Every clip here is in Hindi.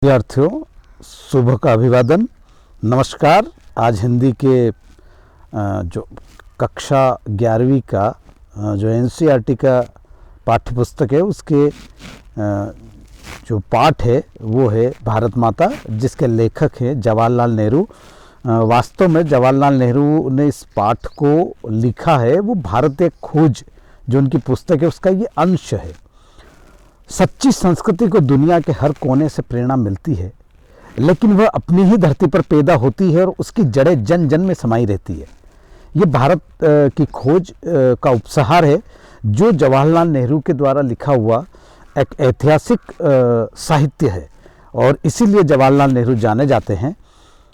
विद्यार्थियों, सुबह का अभिवादन। नमस्कार। आज हिंदी के जो कक्षा 11वीं का जो एनसीईआरटी का पाठ्य पुस्तक है उसके जो पाठ है वो है भारत माता, जिसके लेखक हैं जवाहरलाल नेहरू। वास्तव में जवाहरलाल नेहरू ने इस पाठ को लिखा है, वो भारत एक खोज जो उनकी पुस्तक है उसका ये अंश है। सच्ची संस्कृति को दुनिया के हर कोने से प्रेरणा मिलती है, लेकिन वह अपनी ही धरती पर पैदा होती है और उसकी जड़ें जन जन में समाई रहती है। ये भारत की खोज का उपसहार है, जो जवाहरलाल नेहरू के द्वारा लिखा हुआ एक ऐतिहासिक साहित्य है और इसीलिए जवाहरलाल नेहरू जाने जाते हैं।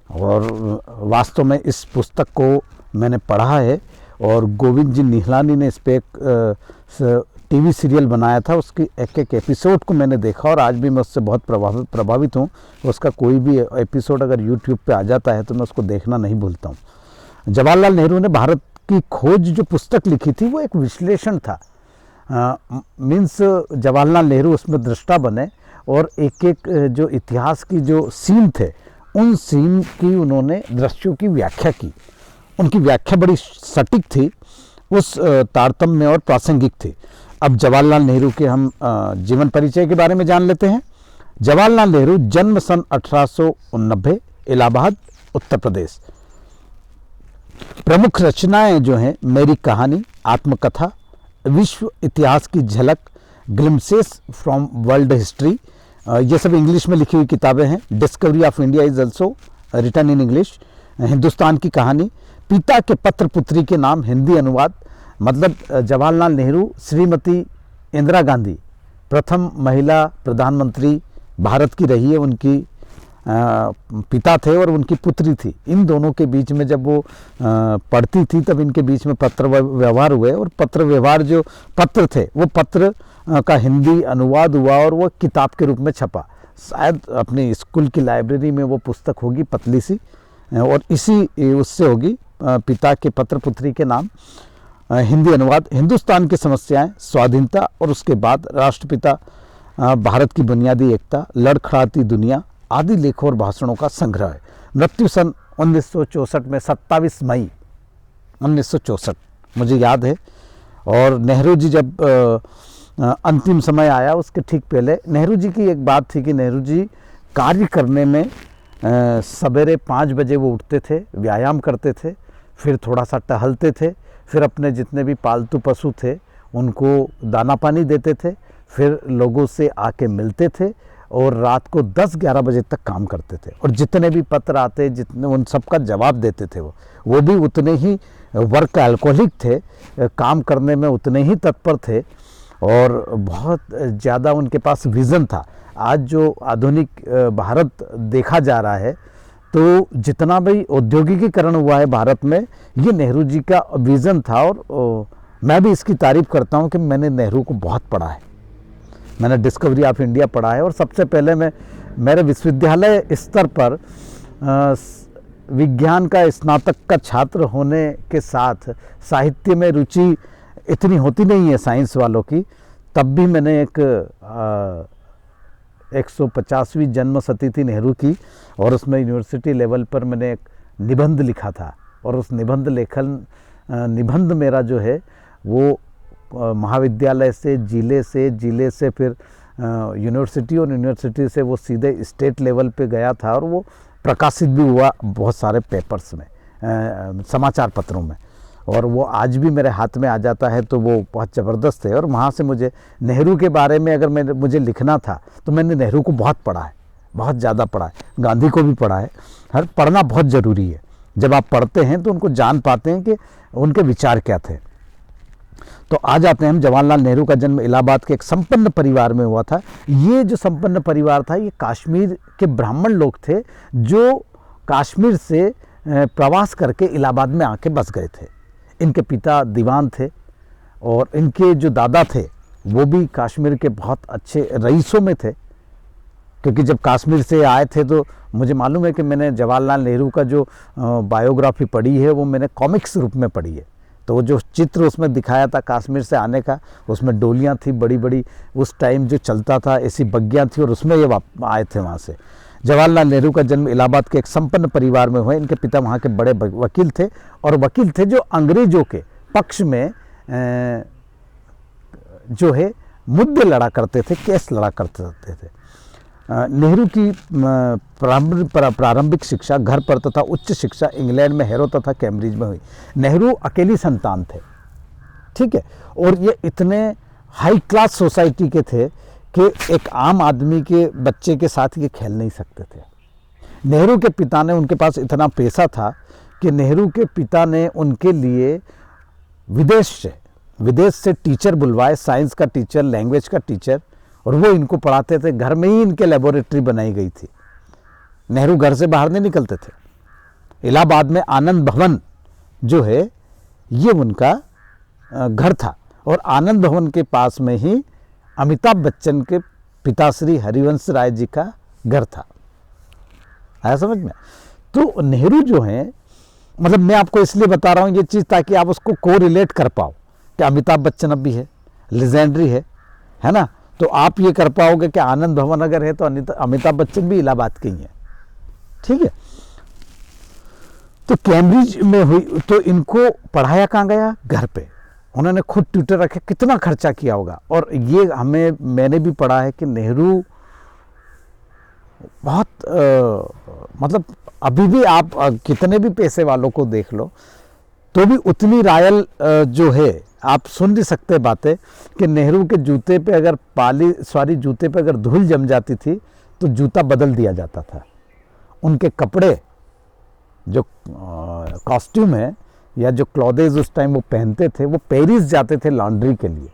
और वास्तव में इस पुस्तक को मैंने पढ़ा है और गोविंद जी निहलानी ने इस पर एक टीवी सीरियल बनाया था, उसकी एक एक एपिसोड को मैंने देखा और आज भी मैं उससे बहुत प्रभावित हूँ। उसका कोई भी एपिसोड अगर यूट्यूब पे आ जाता है तो मैं उसको देखना नहीं भूलता हूँ। जवाहरलाल नेहरू ने भारत की खोज जो पुस्तक लिखी थी वो एक विश्लेषण था। मीन्स जवाहरलाल नेहरू उसमें दृष्टा बने और एक एक जो इतिहास की जो सीन थे उन सीन की उन्होंने दृश्यों की व्याख्या की। उनकी व्याख्या बड़ी सटीक थी, उस तारतम्य और प्रासंगिक थी। अब जवाहरलाल नेहरू के हम जीवन परिचय के बारे में जान लेते हैं। जवाहरलाल नेहरू जन्म सन 1890, इलाहाबाद, उत्तर प्रदेश। प्रमुख रचनाएं जो हैं मेरी कहानी, आत्मकथा, विश्व इतिहास की झलक, ग्लिम्पसेस फ्रॉम वर्ल्ड हिस्ट्री, ये सब इंग्लिश में लिखी हुई किताबें हैं। Discovery of India is also written in English. Hindustan की कहानी, पिता के पत्र पुत्री के नाम, हिंदी अनुवाद। मतलब जवाहरलाल नेहरू श्रीमती इंदिरा गांधी प्रथम महिला प्रधानमंत्री भारत की रही है, उनकी पिता थे और उनकी पुत्री थी। इन दोनों के बीच में जब वो पढ़ती थी तब इनके बीच में पत्र व्यवहार हुए और पत्र व्यवहार जो पत्र थे वो पत्र का हिंदी अनुवाद हुआ और वो किताब के रूप में छपा। शायद अपनी स्कूल की लाइब्रेरी में वो पुस्तक होगी, पतली सी, और इसी उससे होगी, पिता के पत्र पुत्री के नाम, हिंदी अनुवाद। हिंदुस्तान की समस्याएं, स्वाधीनता और उसके बाद राष्ट्रपिता, भारत की बुनियादी एकता, लड़खड़ाती दुनिया आदि लेखों और भाषणों का संग्रह है। मृत्यु सन 1964 में 27 मई 1964 मुझे याद है। और नेहरू जी जब अंतिम समय आया उसके ठीक पहले नेहरू जी की एक बात थी कि नेहरू जी कार्य करने में सवेरे 5 बजे वो उठते थे, व्यायाम करते थे, फिर थोड़ा सा टहलते थे, फिर अपने जितने भी पालतू पशु थे उनको दाना पानी देते थे, फिर लोगों से आके मिलते थे और रात को 10-11 बजे तक काम करते थे। और जितने भी पत्र आते जितने उन सब का जवाब देते थे। वो भी उतने ही वर्क अल्कोहलिक थे, काम करने में उतने ही तत्पर थे और बहुत ज़्यादा उनके पास विज़न था। आज जो आधुनिक भारत देखा जा रहा है तो जितना भी औद्योगिकीकरण हुआ है भारत में, ये नेहरू जी का विज़न था। और मैं भी इसकी तारीफ़ करता हूँ कि मैंने नेहरू को बहुत पढ़ा है। मैंने डिस्कवरी ऑफ इंडिया पढ़ा है और सबसे पहले मैं मेरे विश्वविद्यालय स्तर पर विज्ञान का स्नातक का छात्र होने के साथ साहित्य में रुचि इतनी होती नहीं है साइंस वालों की, तब भी मैंने एक 150वीं जन्म शती नेहरू की और उसमें यूनिवर्सिटी लेवल पर मैंने एक निबंध लिखा था। और उस निबंध मेरा जो है वो महाविद्यालय से जिले से फिर यूनिवर्सिटी और यूनिवर्सिटी से वो सीधे स्टेट लेवल पे गया था और वो प्रकाशित भी हुआ बहुत सारे पेपर्स में, समाचार पत्रों में। और वो आज भी मेरे हाथ में आ जाता है तो वो बहुत ज़बरदस्त है। और वहाँ से मुझे नेहरू के बारे में अगर मुझे लिखना था तो मैंने नेहरू को बहुत पढ़ा है, बहुत ज़्यादा पढ़ा है, गांधी को भी पढ़ा है। हर पढ़ना बहुत ज़रूरी है। जब आप पढ़ते हैं तो उनको जान पाते हैं कि उनके विचार क्या थे। तो आ जाते हैं हम। जवाहरलाल नेहरू का जन्म इलाहाबाद के एक संपन्न परिवार में हुआ था। ये जो संपन्न परिवार था ये कश्मीर के ब्राह्मण लोग थे जो कश्मीर से प्रवास करके इलाहाबाद में आके बस गए थे। इनके पिता दीवान थे और इनके जो दादा थे वो भी कश्मीर के बहुत अच्छे रईसों में थे। क्योंकि जब कश्मीर से आए थे तो मुझे मालूम है कि मैंने जवाहरलाल नेहरू का जो बायोग्राफी पढ़ी है वो मैंने कॉमिक्स रूप में पढ़ी है। तो वो जो चित्र उसमें दिखाया था कश्मीर से आने का, उसमें डोलियाँ थी बड़ी बड़ी, उस टाइम जो चलता था ऐसी बग्गियाँ थी, और उसमें ये आए थे वहाँ से। जवाहरलाल नेहरू का जन्म इलाहाबाद के एक संपन्न परिवार में हुआ। इनके पिता वहाँ के बड़े वकील थे, और वकील थे जो अंग्रेजों के पक्ष में जो है मुद्दे लड़ा करते थे, केस लड़ा करते थे। नेहरू की प्रारंभिक शिक्षा घर पर तथा उच्च शिक्षा इंग्लैंड में हैरो तथा कैम्ब्रिज में हुई। नेहरू अकेली संतान थे, ठीक है, और ये इतने हाई क्लास सोसाइटी के थे कि एक आम आदमी के बच्चे के साथ ये खेल नहीं सकते थे। नेहरू के पिता ने, उनके पास इतना पैसा था कि नेहरू के पिता ने उनके लिए विदेश से टीचर बुलवाए, साइंस का टीचर, लैंग्वेज का टीचर, और वो इनको पढ़ाते थे। घर में ही इनके लेबोरेटरी बनाई गई थी। नेहरू घर से बाहर नहीं निकलते थे। इलाहाबाद में आनंद भवन जो है ये उनका घर था, और आनंद भवन के पास में ही अमिताभ बच्चन के पिताश्री हरिवंश राय जी का घर था। आया समझ में? तो नेहरू जो हैं, मतलब मैं आपको इसलिए बता रहा हूँ ये चीज़ ताकि आप उसको को रिलेट कर पाओ कि अमिताभ बच्चन अब भी है, लेजेंडरी है ना। तो आप ये कर पाओगे कि आनंद भवन अगर है तो अमिताभ बच्चन भी इलाहाबाद के ही है, ठीक है। तो कैम्ब्रिज में हुई, तो इनको पढ़ाया कहाँ गया? घर पे। उन्होंने खुद ट्यूटर रखे, कितना खर्चा किया होगा। और ये मैंने भी पढ़ा है कि नेहरू बहुत मतलब अभी भी आप कितने भी पैसे वालों को देख लो तो भी उतनी रॉयल जो है, आप सुन नहीं सकते बातें कि नेहरू के जूते पे अगर जूते पे अगर धूल जम जाती थी तो जूता बदल दिया जाता था। उनके कपड़े जो कॉस्ट्यूम है या जो क्लॉथेज उस टाइम वो पहनते थे, वो पेरिस जाते थे लॉन्ड्री के लिए,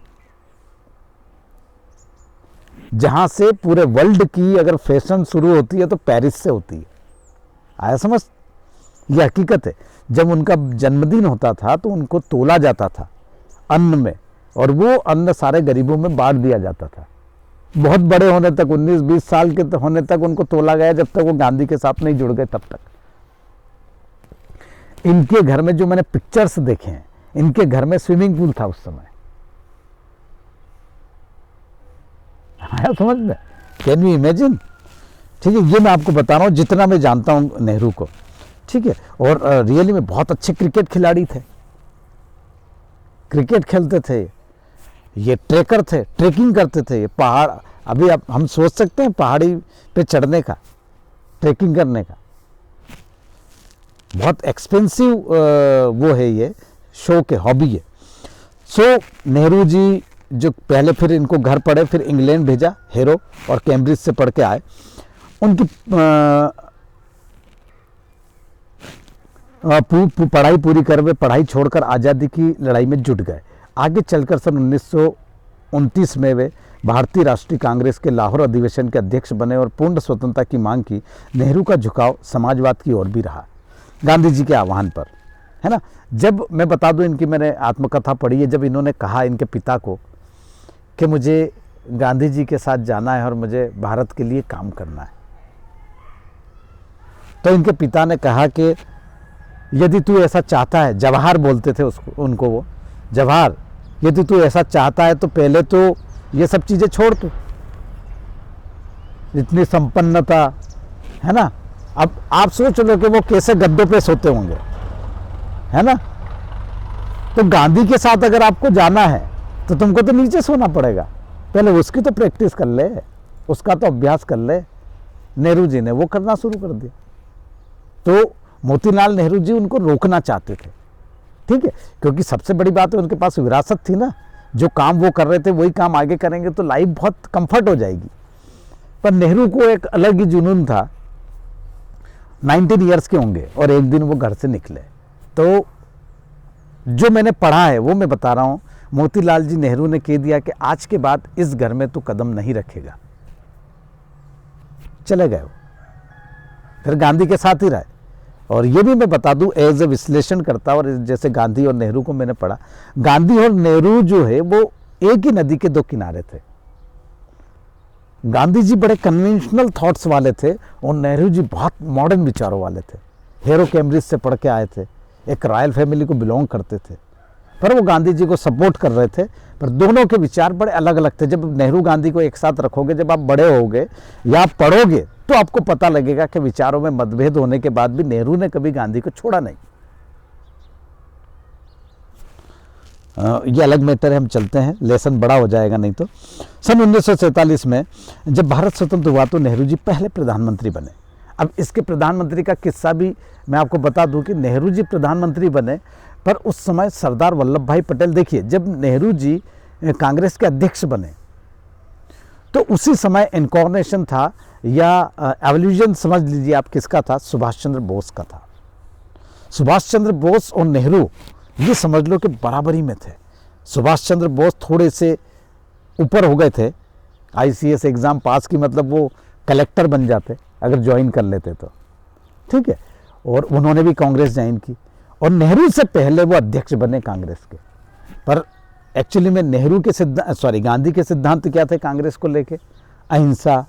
जहां से पूरे वर्ल्ड की अगर फैशन शुरू होती है तो पेरिस से होती है। आया समझ? ये हकीकत है। जब उनका जन्मदिन होता था तो उनको तोला जाता था अन्न में, और वो अन्न सारे गरीबों में बांट दिया जाता था। बहुत बड़े होने तक, 19-20 साल के होने तक उनको तोला गया, जब तक वो गांधी के साथ नहीं जुड़ गए तब तक। इनके घर में जो मैंने पिक्चर्स देखे हैं, इनके घर में स्विमिंग पूल था उस समय। आया समझ में? Can you imagine? ठीक है, ये मैं आपको बता रहा हूँ जितना मैं जानता हूँ नेहरू को, ठीक है। और रियली में बहुत अच्छे क्रिकेट खिलाड़ी थे, क्रिकेट खेलते थे ये, ट्रेकर थे, ट्रेकिंग करते थे ये पहाड़। अभी आप हम सोच सकते हैं पहाड़ी पे चढ़ने का, ट्रेकिंग करने का, बहुत एक्सपेंसिव वो है, ये शौक है, हॉबी है। सो नेहरू जी जो पहले फिर इनको घर पढ़े, फिर इंग्लैंड भेजा हैरो, और कैम्ब्रिज से पढ़ के आए। उनकी पढ़ाई पूरी कर, वे पढ़ाई छोड़कर आज़ादी की लड़ाई में जुट गए। आगे चलकर सन 1929 में वे भारतीय राष्ट्रीय कांग्रेस के लाहौर अधिवेशन के अध्यक्ष बने और पूर्ण स्वतंत्रता की मांग की। नेहरू का झुकाव समाजवाद की ओर भी रहा, गांधी जी के आह्वान पर, है ना। जब मैं बता दूं, इनकी मैंने आत्मकथा पढ़ी है, जब इन्होंने कहा इनके पिता को कि मुझे गांधी जी के साथ जाना है और मुझे भारत के लिए काम करना है, तो इनके पिता ने कहा कि यदि तू ऐसा चाहता है, जवाहर बोलते थे उसको, उनको वो जवाहर, यदि तू ऐसा चाहता है तो पहले तो ये सब चीज़ें छोड़, तू इतनी संपन्नता है ना। अब आप सोच लो कि वो कैसे गद्दों पे सोते होंगे, है ना। तो गांधी के साथ अगर आपको जाना है तो तुमको तो नीचे सोना पड़ेगा, पहले उसकी तो प्रैक्टिस कर ले, उसका तो अभ्यास कर ले। नेहरू जी ने वो करना शुरू कर दिया। तो मोतीलाल नेहरू जी उनको रोकना चाहते थे, ठीक है, क्योंकि सबसे बड़ी बात है उनके पास विरासत थी ना, जो काम वो कर रहे थे वही काम आगे करेंगे तो लाइफ बहुत कंफर्ट हो जाएगी। पर नेहरू को एक अलग ही जुनून था। 19 ईयर्स के होंगे और एक दिन वो घर से निकले। तो जो मैंने पढ़ा है वो मैं बता रहा हूँ। मोतीलाल जी नेहरू ने कह दिया कि आज के बाद इस घर में तो कदम नहीं रखेगा, चले गए वो, फिर गांधी के साथ ही रहे। और ये भी मैं बता दूं, एज ए विश्लेषण करता, और जैसे गांधी और नेहरू को मैंने पढ़ा, गांधी और नेहरू जो है वो एक ही नदी के दो किनारे थे। गांधी जी बड़े कन्वेंशनल थॉट्स वाले थे और नेहरू जी बहुत मॉडर्न विचारों वाले थे। हैरो कैम्ब्रिज से पढ़ के आए थे, एक रॉयल फैमिली को बिलोंग करते थे, पर वो गांधी जी को सपोर्ट कर रहे थे। पर दोनों के विचार बड़े अलग अलग थे। जब नेहरू गांधी को एक साथ रखोगे, जब आप बड़े होगे या आप पढ़ोगे, तो आपको पता लगेगा कि विचारों में मतभेद होने के बाद भी नेहरू ने कभी गांधी को छोड़ा नहीं। ये अलग मैटर है, हम चलते हैं, लेसन बड़ा हो जाएगा नहीं तो। सन 1947 में जब भारत स्वतंत्र हुआ तो नेहरू जी पहले प्रधानमंत्री बने। अब इसके प्रधानमंत्री का किस्सा भी मैं आपको बता दूं कि नेहरू जी प्रधानमंत्री बने, पर उस समय सरदार वल्लभ भाई पटेल, देखिए जब नेहरू जी कांग्रेस के अध्यक्ष बने तो उसी समय इनकॉर्नेशन था या एवोल्यूशन समझ लीजिए आप किसका था, सुभाष चंद्र बोस का था। सुभाष चंद्र बोस और नेहरू ये समझ लो कि बराबरी में थे। सुभाष चंद्र बोस थोड़े से ऊपर हो गए थे, आईसीएस एग्ज़ाम पास की, मतलब वो कलेक्टर बन जाते अगर ज्वाइन कर लेते तो, ठीक है। और उन्होंने भी कांग्रेस ज्वाइन की और नेहरू से पहले वो अध्यक्ष बने कांग्रेस के। पर एक्चुअली में नेहरू के गांधी के सिद्धांत क्या थे कांग्रेस को लेके? अहिंसा,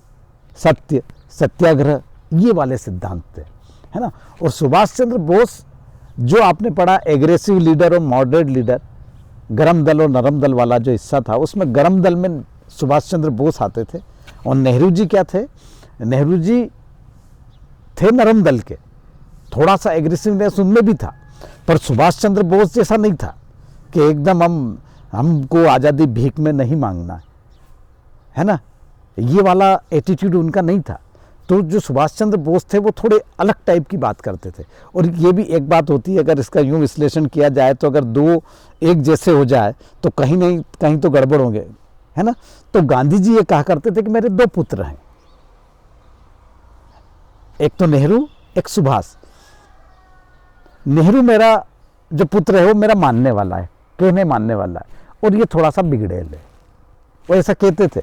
सत्य, सत्याग्रह, ये वाले सिद्धांत थे, है ना। और सुभाष चंद्र बोस जो आपने पढ़ा एग्रेसिव लीडर और मॉडरेट लीडर, गरम दल और नरम दल वाला जो हिस्सा था, उसमें गरम दल में सुभाष चंद्र बोस आते थे और नेहरू जी क्या थे? नेहरू जी थे नरम दल के, थोड़ा सा एग्रेसिवनेस उनमें भी था, पर सुभाष चंद्र बोस जैसा नहीं था कि एकदम हमको आज़ादी भीख में नहीं मांगना है ना, ये वाला एटीट्यूड उनका नहीं था। तो जो सुभाष चंद्र बोस थे वो थोड़े अलग टाइप की बात करते थे। और ये भी एक बात होती है, अगर इसका यूँ विश्लेषण किया जाए तो अगर दो एक जैसे हो जाए तो कहीं नहीं कहीं तो गड़बड़ होंगे, है ना। तो गांधी जी ये कहा करते थे कि मेरे दो पुत्र हैं, एक तो नेहरू, एक सुभाष। नेहरू मेरा जो पुत्र है वो मेरा मानने वाला है, कहने मानने वाला है, और ये थोड़ा सा बिगड़ेल है, वो ऐसा कहते थे।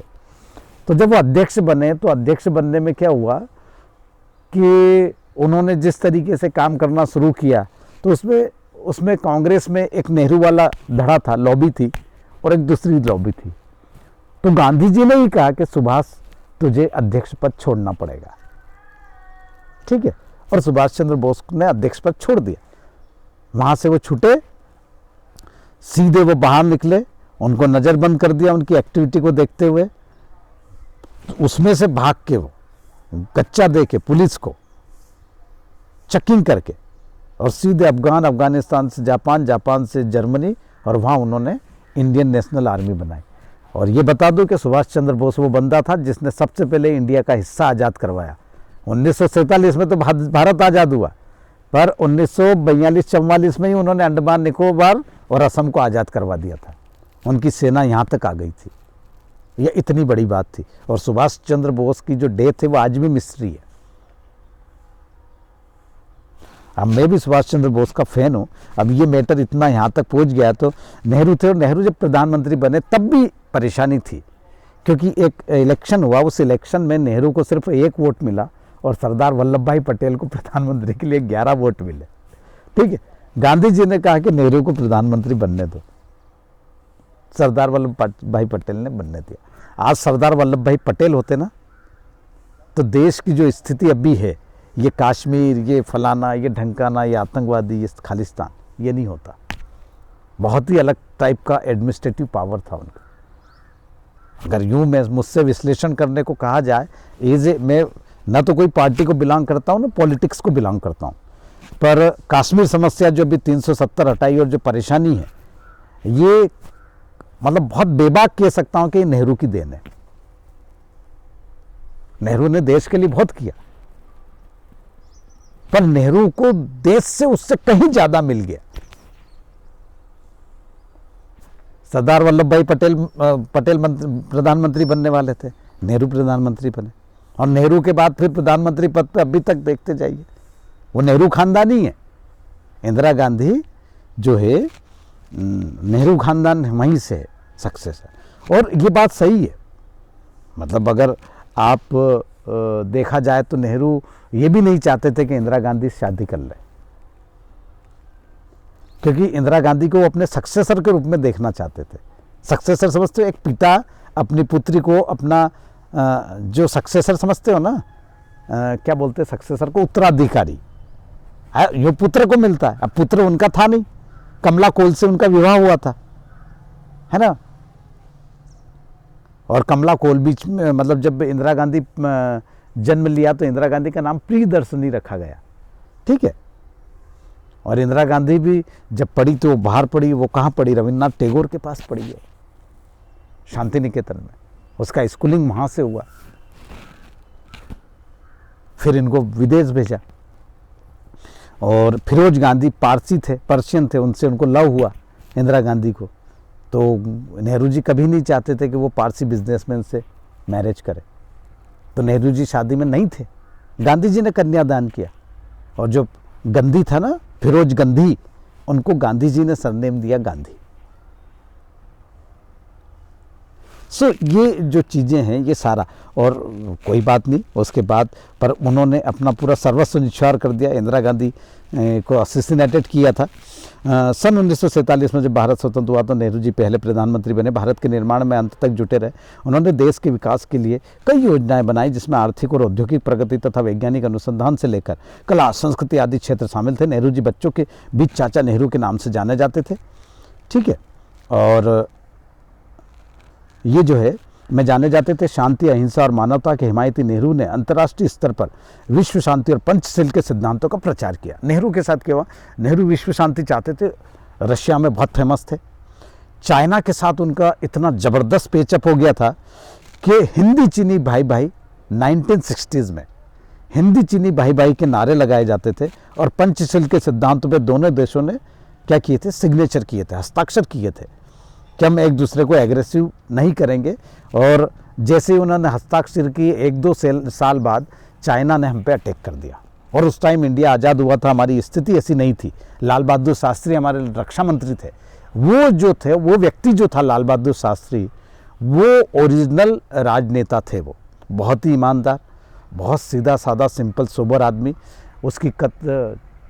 तो जब वो अध्यक्ष बने तो अध्यक्ष बनने में क्या हुआ कि उन्होंने जिस तरीके से काम करना शुरू किया तो उसमें कांग्रेस में एक नेहरू वाला धड़ा था, लॉबी थी, और एक दूसरी लॉबी थी। तो गांधी जी ने ही कहा कि सुभाष तुझे अध्यक्ष पद छोड़ना पड़ेगा, ठीक है। और सुभाष चंद्र बोस ने अध्यक्ष पद छोड़ दिया। वहाँ से वो छूटे, सीधे वो बाहर निकले, उनको नज़रबंद कर दिया उनकी एक्टिविटी को देखते हुए। उसमें से भाग के वो कच्चा दे के पुलिस को चेकिंग करके और सीधे अफगानिस्तान से जापान, जापान से जर्मनी, और वहाँ उन्होंने इंडियन नेशनल आर्मी बनाई। और ये बता दूं कि सुभाष चंद्र बोस वो बंदा था जिसने सबसे पहले इंडिया का हिस्सा आज़ाद करवाया। 1947 में तो भारत आज़ाद हुआ, पर 1942-44 में ही उन्होंने अंडमान निकोबार और असम को आज़ाद करवा दिया था। उनकी सेना यहाँ तक आ गई थी, यह इतनी बड़ी बात थी। और सुभाष चंद्र बोस की जो डेथ है वो आज भी मिस्ट्री है। अब मैं भी सुभाष चंद्र बोस का फैन हूँ। अब ये मैटर इतना यहाँ तक पहुँच गया तो नेहरू थे, और नेहरू जब प्रधानमंत्री बने तब भी परेशानी थी, क्योंकि एक इलेक्शन हुआ, उस इलेक्शन में नेहरू को सिर्फ 1 वोट मिला और सरदार वल्लभ भाई पटेल को प्रधानमंत्री के लिए 11 वोट मिले, ठीक है। गांधी जी ने कहा कि नेहरू को प्रधानमंत्री बनने दो, सरदार वल्लभ भाई पटेल ने बनने दिया। आज सरदार वल्लभ भाई पटेल होते ना तो देश की जो स्थिति अभी है, ये कश्मीर, ये फलाना, ये ढंकाना, ये आतंकवादी, ये खालिस्तान, ये नहीं होता। बहुत ही अलग टाइप का एडमिनिस्ट्रेटिव पावर था उनका। अगर यूँ मैं मुझसे विश्लेषण करने को कहा जाए, मैं ना तो कोई पार्टी को बिलोंग करता हूँ ना पॉलिटिक्स को बिलोंग करता हूँ, पर कश्मीर समस्या जो अभी 370 हटाई और जो परेशानी है, ये मतलब बहुत बेबाक कह सकता हूँ कि नेहरू की देन है। नेहरू ने देश के लिए बहुत किया, पर नेहरू को देश से उससे कहीं ज्यादा मिल गया। सरदार वल्लभ भाई पटेल प्रधानमंत्री बनने वाले थे, नेहरू प्रधानमंत्री बने, और नेहरू के बाद फिर प्रधानमंत्री पद पे अभी तक देखते जाइए वो नेहरू खानदानी है। इंदिरा गांधी जो है नेहरू खानदान वहीं से है, सक्सेस है। और ये बात सही है, मतलब अगर आप देखा जाए तो नेहरू ये भी नहीं चाहते थे कि इंदिरा गांधी शादी कर ले, क्योंकि इंदिरा गांधी को वो अपने सक्सेसर के रूप में देखना चाहते थे। सक्सेसर समझते हो, एक पिता अपनी पुत्री को अपना जो सक्सेसर समझते हो ना, क्या बोलते हैं सक्सेसर को, उत्तराधिकारी, जो पुत्र को मिलता है। अब पुत्र उनका था नहीं, कमला कोल से उनका विवाह हुआ था, है ना। और कमला कोल बीच में, मतलब जब इंदिरा गांधी जन्म लिया तो इंदिरा गांधी का नाम प्रियदर्शनी रखा गया, ठीक है। और इंदिरा गांधी भी जब पढ़ी तो वो बाहर पढ़ी, वो कहाँ पढ़ी, रविन्द्रनाथ टैगोर के पास पढ़ी है, शांति निकेतन में। उसका स्कूलिंग वहाँ से हुआ, फिर इनको विदेश भेजा। और फिरोज गांधी पारसी थे, पर्शियन थे, उनसे उनको लव हुआ इंदिरा गांधी को। तो नेहरू जी कभी नहीं चाहते थे कि वो पारसी बिजनेसमैन से मैरिज करे, तो नेहरू जी शादी में नहीं थे, गांधी जी ने कन्यादान किया। और जो गांधी था ना, फिरोज गांधी, उनको गांधी जी ने सरनेम दिया गांधी। सो ये जो चीज़ें हैं ये सारा, और कोई बात नहीं, उसके बाद पर उन्होंने अपना पूरा सर्वस्व निछावर कर दिया। इंदिरा गांधी को असैसिनेटेड किया था। सन 1947 में जब भारत स्वतंत्र हुआ तो नेहरू जी पहले प्रधानमंत्री बने, भारत के निर्माण में अंत तक जुटे रहे। उन्होंने देश के विकास के लिए कई योजनाएं बनाई, जिसमें आर्थिक और औद्योगिक प्रगति तथा वैज्ञानिक अनुसंधान से लेकर कला संस्कृति आदि क्षेत्र शामिल थे। नेहरू जी बच्चों के बीच चाचा नेहरू के नाम से जाने जाते थे, ठीक है। और ये जो है में जाने जाते थे। शांति, अहिंसा और मानवता के हिमायती नेहरू ने अंतर्राष्ट्रीय स्तर पर विश्व शांति और पंचशील के सिद्धांतों का प्रचार किया। नेहरू के साथ क्या हुआ, नेहरू विश्व शांति चाहते थे, रशिया में बहुत फेमस थे। चाइना के साथ उनका इतना ज़बरदस्त पेचअप हो गया था कि हिंदी चीनी भाई भाई 1960s में हिंदी चीनी भाई भाई के नारे लगाए जाते थे। और पंचशील के सिद्धांतों पर दोनों देशों ने क्या किए थे, सिग्नेचर किए थे, हस्ताक्षर किए थे कि हम एक दूसरे को एग्रेसिव नहीं करेंगे। और जैसे ही उन्होंने हस्ताक्षर किए, 1-2 साल बाद चाइना ने हम पे अटैक कर दिया। और उस टाइम इंडिया आज़ाद हुआ था, हमारी स्थिति ऐसी नहीं थी। लाल बहादुर शास्त्री हमारे रक्षा मंत्री थे। वो जो थे, वो व्यक्ति जो था लाल बहादुर शास्त्री, वो ओरिजिनल राजनेता थे। वो बहुत ही ईमानदार, बहुत सीधा साधा सिंपल सोबर आदमी। उसकी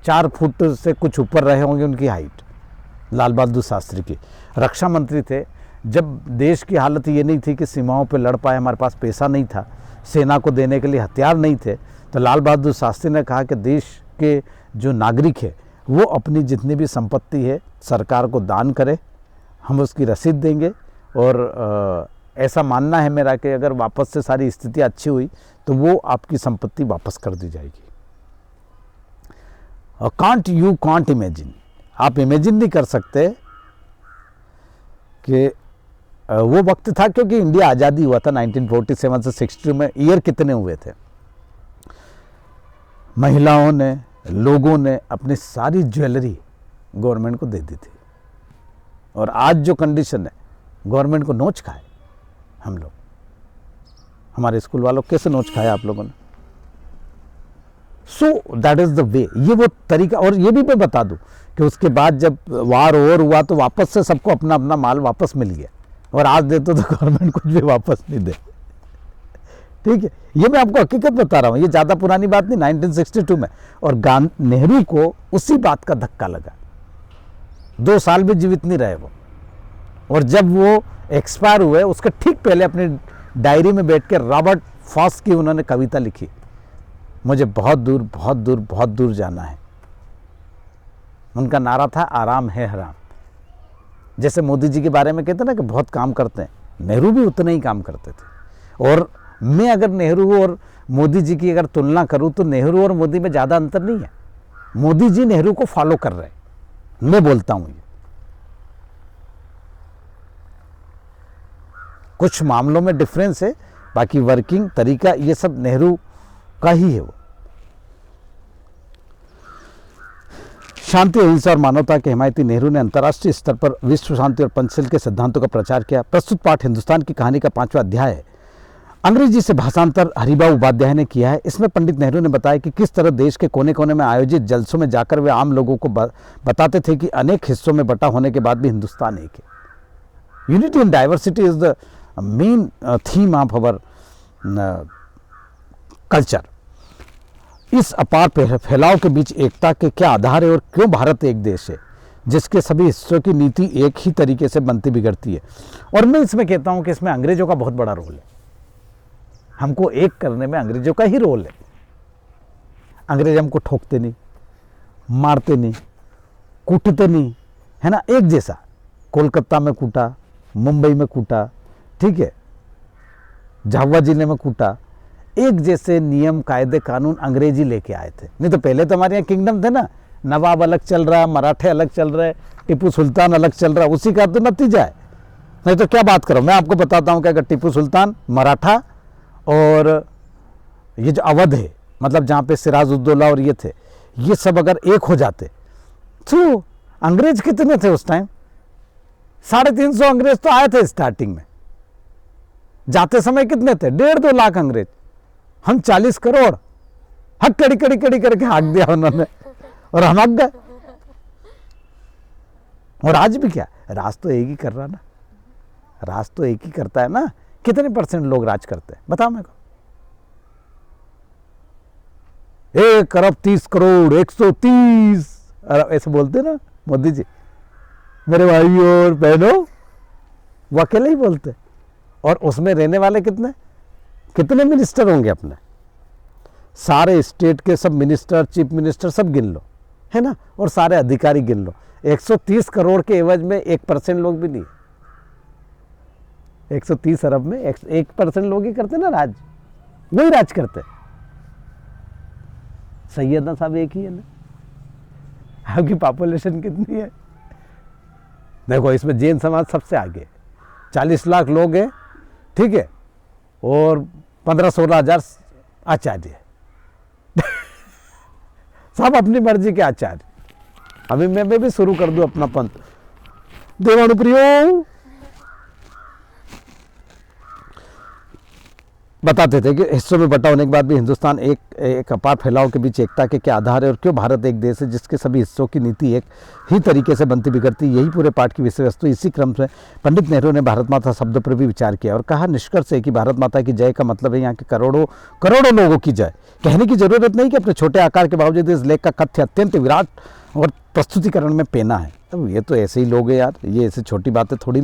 4 फुट से कुछ ऊपर रहे होंगे उनकी हाइट, लाल बहादुर शास्त्री की। रक्षा मंत्री थे जब देश की हालत ये नहीं थी कि सीमाओं पे लड़ पाए, हमारे पास पैसा नहीं था, सेना को देने के लिए हथियार नहीं थे, तो लाल बहादुर शास्त्री ने कहा कि देश के जो नागरिक है वो अपनी जितनी भी संपत्ति है सरकार को दान करे, हम उसकी रसीद देंगे। और ऐसा मानना है मेरा कि अगर वापस से सारी स्थिति अच्छी हुई तो वो आपकी संपत्ति वापस कर दी जाएगी। कांट इमेजिन, आप इमेजिन नहीं कर सकते कि वो वक्त था, क्योंकि इंडिया आज़ादी हुआ था 1947 से 62 में। ईयर कितने हुए थे, महिलाओं ने, लोगों ने अपनी सारी ज्वेलरी गवर्नमेंट को दे दी थी। और आज जो कंडीशन है, गवर्नमेंट को नोच खाए हम लोग। हमारे स्कूल वालों कैसे नोच खाया आप लोगों ने। So that is the way, ये वो तरीका। और ये भी मैं बता दूं कि उसके बाद जब वार ओवर हुआ तो वापस से सबको अपना अपना माल वापस मिल गया। और आज देते तो गवर्नमेंट कुछ भी वापस नहीं दे, ठीक है। ये मैं आपको हकीकत बता रहा हूँ, ये ज़्यादा पुरानी बात नहीं, 1962 में। और नेहरू को उसी बात का धक्का लगा, 2 साल भी जीवित नहीं रहे वो। और जब वो एक्सपायर हुए उसके ठीक पहले अपनी डायरी में बैठ के रॉबर्ट फॉस की उन्होंने कविता लिखी, मुझे बहुत दूर बहुत दूर बहुत दूर जाना है। उनका नारा था आराम है हराम। जैसे मोदी जी के बारे में कहते हैं ना कि बहुत काम करते हैं, नेहरू भी उतना ही काम करते थे। और मैं अगर नेहरू और मोदी जी की अगर तुलना करूं तो नेहरू और मोदी में ज़्यादा अंतर नहीं है। मोदी जी नेहरू को फॉलो कर रहे हैं, मैं बोलता हूं। ये कुछ मामलों में डिफरेंस है, बाकी वर्किंग तरीका ये सब नेहरू का ही है। वो शांति, अहिंसा और मानवता के हिमायती नेहरू ने अंतर्राष्ट्रीय स्तर पर विश्व शांति और पंचशील के सिद्धांतों का प्रचार किया। प्रस्तुत पाठ हिंदुस्तान की कहानी का 5वां अध्याय है। अंग्रेजी से भाषांतर हरिभाऊ उपाध्याय ने किया है। इसमें पंडित नेहरू ने बताया कि किस तरह देश के कोने कोने में आयोजित जलसों में जाकर वे आम लोगों को बताते थे कि अनेक हिस्सों में बटा होने के बाद भी हिंदुस्तान एक है। Unity in diversity is the main theme of our culture. इस अपार फैलाव के बीच एकता के क्या आधार है और क्यों भारत एक देश है जिसके सभी हिस्सों की नीति एक ही तरीके से बनती बिगड़ती है। और मैं इसमें कहता हूं कि इसमें अंग्रेजों का बहुत बड़ा रोल है। हमको एक करने में अंग्रेजों का ही रोल है। अंग्रेज हमको ठोकते नहीं, मारते नहीं, कूटते नहीं, है ना, एक जैसा। कोलकाता में कूटा, मुंबई में कूटा, ठीक है, झाबुआ जिले में कूटा, एक जैसे नियम कायदे कानून अंग्रेजी लेके आए थे। नहीं तो पहले तो हमारे यहाँ किंगडम थे ना, नवाब अलग चल रहा, मराठे अलग चल रहे, टीपू सुल्तान अलग चल रहा, उसी का तो नतीजा है। नहीं तो क्या बात करो, मैं आपको बताता हूँ कि अगर टीपू सुल्तान, मराठा और ये जो अवध है, मतलब जहाँ पे सिराजुद्दौला और ये थे, ये सब अगर एक हो जाते तो अंग्रेज कितने थे उस टाइम? 350 अंग्रेज तो आए थे स्टार्टिंग में, जाते समय कितने थे? 1.5-2 लाख अंग्रेज। हम 40 करोड़, हक कड़ी कड़ी कड़ी करके हाँक दिया उन्होंने और हम हक गए। और आज भी क्या, राज तो एक ही कर रहा ना, राज तो एक ही करता है ना। कितने % लोग राज करते हैं बताओ मेरे को? 1 अरब 30 करोड़, 130 अरब, ऐसे बोलते ना मोदी जी। मेरे भाइयों और बहनों, वो अकेले ही बोलते। और उसमें रहने वाले कितने मिनिस्टर होंगे अपने? सारे स्टेट के सब मिनिस्टर, चीफ मिनिस्टर सब गिन लो, है ना, और सारे अधिकारी गिन लो। 130 करोड़ के एवज में 1% लोग भी नहीं। 130 अरब में 1% लोग ही करते ना राज, वही राज करते। सही है ना साहब, एक ही है ना। आपकी पॉपुलेशन कितनी है? देखो इसमें जैन समाज सबसे आगे, 40 लाख लोग हैं, ठीक है, और 15-16 हजार आचार्य सब अपनी मर्जी के आचार्य। अभी मैं भी शुरू कर दूं अपना पंथ। देवानुप्रियो बताते थे कि हिस्सों में बटा होने के बाद भी हिंदुस्तान एक अपार फैलाव के बीच एकता के क्या आधार है, और क्यों भारत एक देश है जिसके सभी हिस्सों की नीति एक ही तरीके से बनती बिगड़ती। यही पूरे पाठ की विषय वस्तु। इसी क्रम से पंडित नेहरू ने भारत माता शब्द पर भी विचार किया और कहा, निष्कर्ष है कि भारत माता की जय का मतलब है यहाँ के करोड़ों लोगों की जय। कहने की जरूरत नहीं कि अपने छोटे आकार के बावजूद इस लेख का कथ्य अत्यंत विराट और प्रस्तुतिकरण में पेना है। अब ये तो ऐसे ही लोग हैं यार, ये ऐसे छोटी बातें थोड़ी